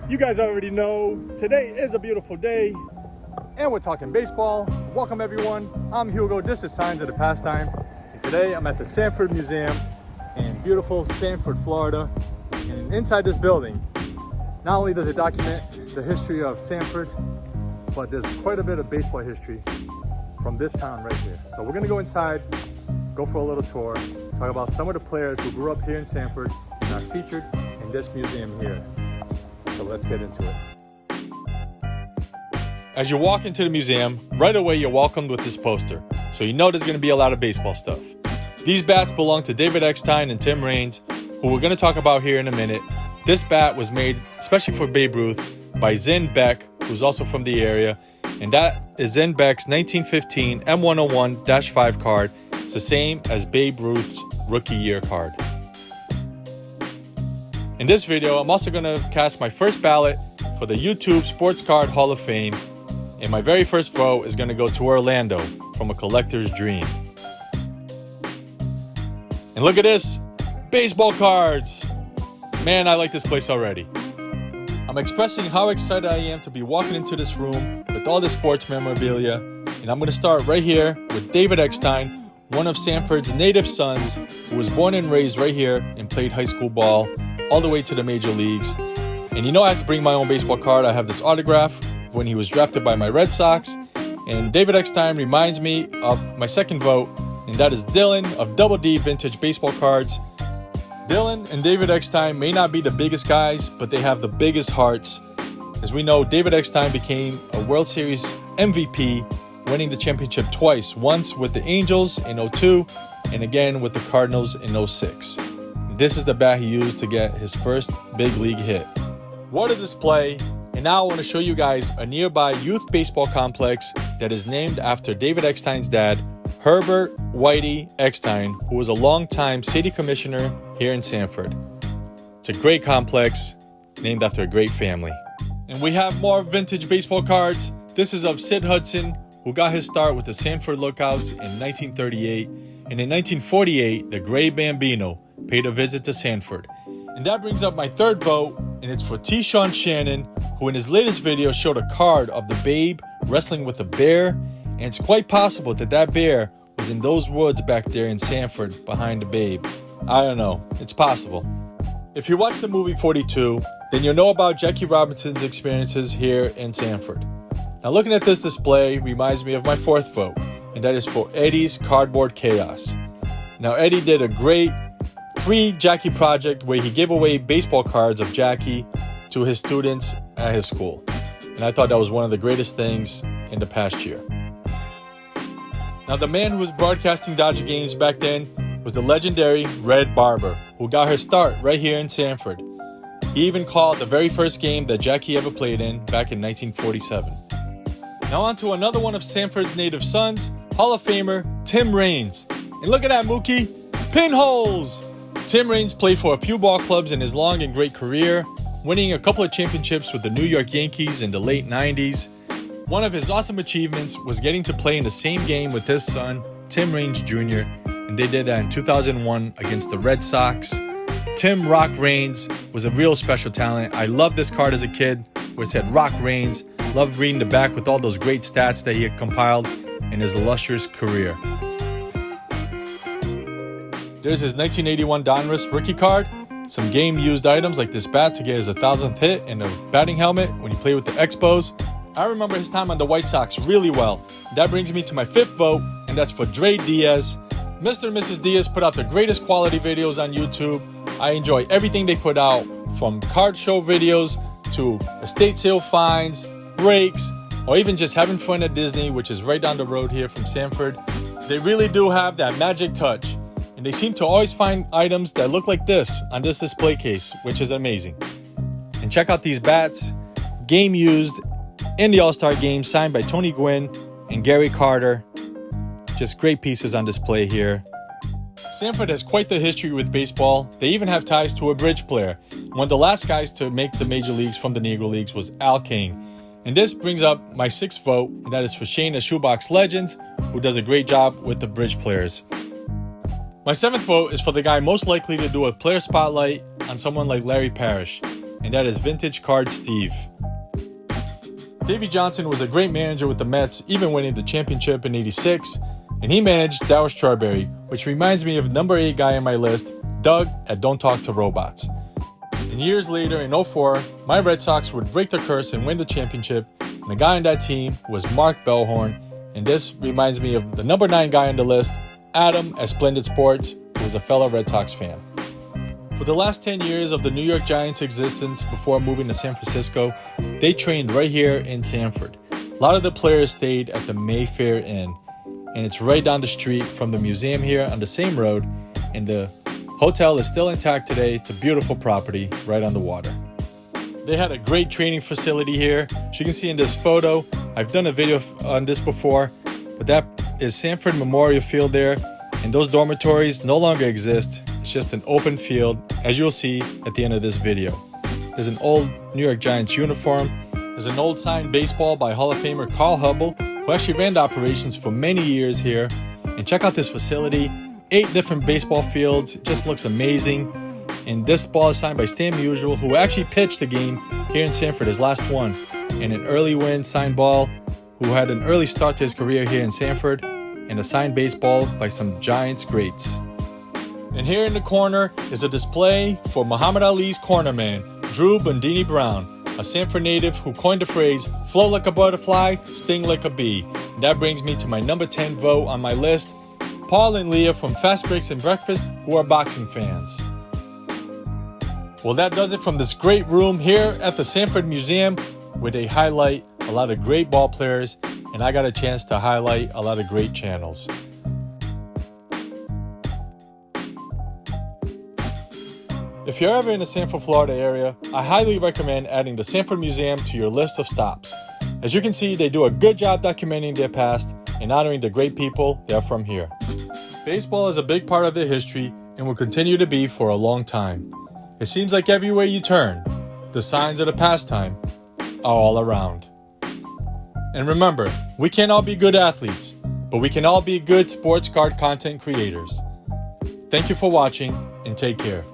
You guys already know, today is a beautiful day, and we're talking baseball. Welcome everyone, I'm Hugo, this is Signs of the Pastime, and today I'm at the Sanford Museum in beautiful Sanford, Florida. And inside this building, not only does it document the history of Sanford, but there's quite a bit of baseball history from this town right here. So we're gonna go inside, go for a little tour, talk about some of the players who grew up here in Sanford and are featured in this museum here. So let's get into it. As you walk into the museum, right away you're welcomed with this poster. So you know there's going to be a lot of baseball stuff. These bats belong to David Eckstein and Tim Raines, who we're going to talk about here in a minute. This bat was made especially for Babe Ruth by Zen Beck, who's also from the area. And that is Zen Beck's 1915 M101-5 card. It's the same as Babe Ruth's rookie year card. In this video, I'm also going to cast my first ballot for the YouTube Sportscard Hall of Fame, and my very first vote is going to go to Orlando from A Collector's Dream. And look at this, baseball cards! Man, I like this place already. I'm expressing how excited I am to be walking into this room with all the sports memorabilia, and I'm going to start right here with David Eckstein, one of Sanford's native sons, who was born and raised right here and played high school ball all the way to the major leagues. And you know I had to bring my own baseball card. I have this autograph when he was drafted by my Red Sox. And David Eckstein reminds me of my second vote, and that is Dylan of Double D Vintage Baseball Cards. Dylan and David Eckstein may not be the biggest guys, but they have the biggest hearts. As we know, David Eckstein became a World Series MVP, winning the championship twice, once with the Angels in 2002 and again with the Cardinals in 2006. This is the bat he used to get his first big league hit. What a display! And now I want to show you guys a nearby youth baseball complex that is named after David Eckstein's dad, Herbert Whitey Eckstein, who was a longtime city commissioner here in Sanford. It's a great complex named after a great family. And we have more vintage baseball cards. This is of Sid Hudson, who got his start with the Sanford Lookouts in 1938. And in 1948, the Gray Bambino paid a visit to Sanford. And that brings up my third vote, and it's for T. Sean Shannon, who in his latest video showed a card of the Babe wrestling with a bear, and it's quite possible that that bear was in those woods back there in Sanford behind the Babe. I don't know, it's possible. If you watch the movie 42, then you'll know about Jackie Robinson's experiences here in Sanford. Now looking at this display reminds me of my fourth vote, and that is for Eddie's Cardboard Chaos. Now Eddie did a great free Jackie project where he gave away baseball cards of Jackie to his students at his school. And I thought that was one of the greatest things in the past year. Now the man who was broadcasting Dodger games back then was the legendary Red Barber, who got her start right here in Sanford. He even called the very first game that Jackie ever played in back in 1947. Now on to another one of Sanford's native sons, Hall of Famer Tim Raines. And look at that, Mookie, pinholes! Tim Raines played for a few ball clubs in his long and great career, winning a couple of championships with the New York Yankees in the late 90s. One of his awesome achievements was getting to play in the same game with his son, Tim Raines Jr., and they did that in 2001 against the Red Sox. Tim Rock Raines was a real special talent. I loved this card as a kid, where it said Rock Raines. Loved reading the back with all those great stats that he had compiled in his illustrious career. There's his 1981 Donruss rookie card, some game-used items like this bat to get his 1,000th hit, and a batting helmet when he played with the Expos. I remember his time on the White Sox really well. That brings me to my fifth vote, and that's for Dre Diaz. Mr. and Mrs. Diaz put out the greatest quality videos on YouTube. I enjoy everything they put out, from card show videos to estate sale finds, breaks, or even just having fun at Disney, which is right down the road here from Sanford. They really do have that magic touch. And they seem to always find items that look like this on this display case, which is amazing. And check out these bats, game used in the All-Star Game, signed by Tony Gwynn and Gary Carter. Just great pieces on display here. Sanford has quite the history with baseball. They even have ties to a bridge player. One of the last guys to make the major leagues from the Negro Leagues was Al King. And this brings up my sixth vote, and that is for Shane at Shoebox Legends, who does a great job with the bridge players. My seventh vote is for the guy most likely to do a player spotlight on someone like Larry Parrish. and that is Vintage Card Steve. Davey Johnson was a great manager with the Mets, even winning the championship in '86, and he managed Darryl Strawberry, which reminds me of number 8 guy on my list, Doug at Don't Talk to Robots. And years later, in '04, my Red Sox would break the curse and win the championship, and the guy on that team was Mark Bellhorn, and this reminds me of the number 9 guy on the list, Adam at Splendid Sports, who was a fellow Red Sox fan. For the last 10 years of the New York Giants' existence before moving to San Francisco, they trained right here in Sanford. A lot of the players stayed at the Mayfair Inn, and it's right down the street from the museum here on the same road, and the hotel is still intact today. It's a beautiful property right on the water. They had a great training facility here. As you can see in this photo, I've done a video on this before, but that is Sanford Memorial Field there, and those dormitories no longer exist. It's just an open field, as you'll see at the end of this video. There's an old New York Giants uniform. There's an old signed baseball by Hall of Famer Carl Hubbell, who actually ran the operations for many years here. And check out this facility, 8 different baseball fields. It just looks amazing. And this ball is signed by Stan Musial, who actually pitched the game here in Sanford, his last one. And an early win signed ball, who had an early start to his career here in Sanford, and a signed baseball by some Giants greats. And here in the corner is a display for Muhammad Ali's cornerman, Drew Bundini Brown, a Sanford native who coined the phrase, float like a butterfly, sting like a bee. And that brings me to my number 10 vote on my list, Paul and Leah from Fast Breaks and Breakfast, who are boxing fans. Well, that does it from this great room here at the Sanford Museum, where they highlight a lot of great ball players, and I got a chance to highlight a lot of great channels. If you're ever in the Sanford, Florida area, I highly recommend adding the Sanford Museum to your list of stops. As you can see, they do a good job documenting their past and honoring the great people that are from here. Baseball is a big part of their history and will continue to be for a long time. It seems like everywhere you turn, the signs of the pastime are all around. And remember, we can't all be good athletes, but we can all be good sports card content creators. Thank you for watching, and take care.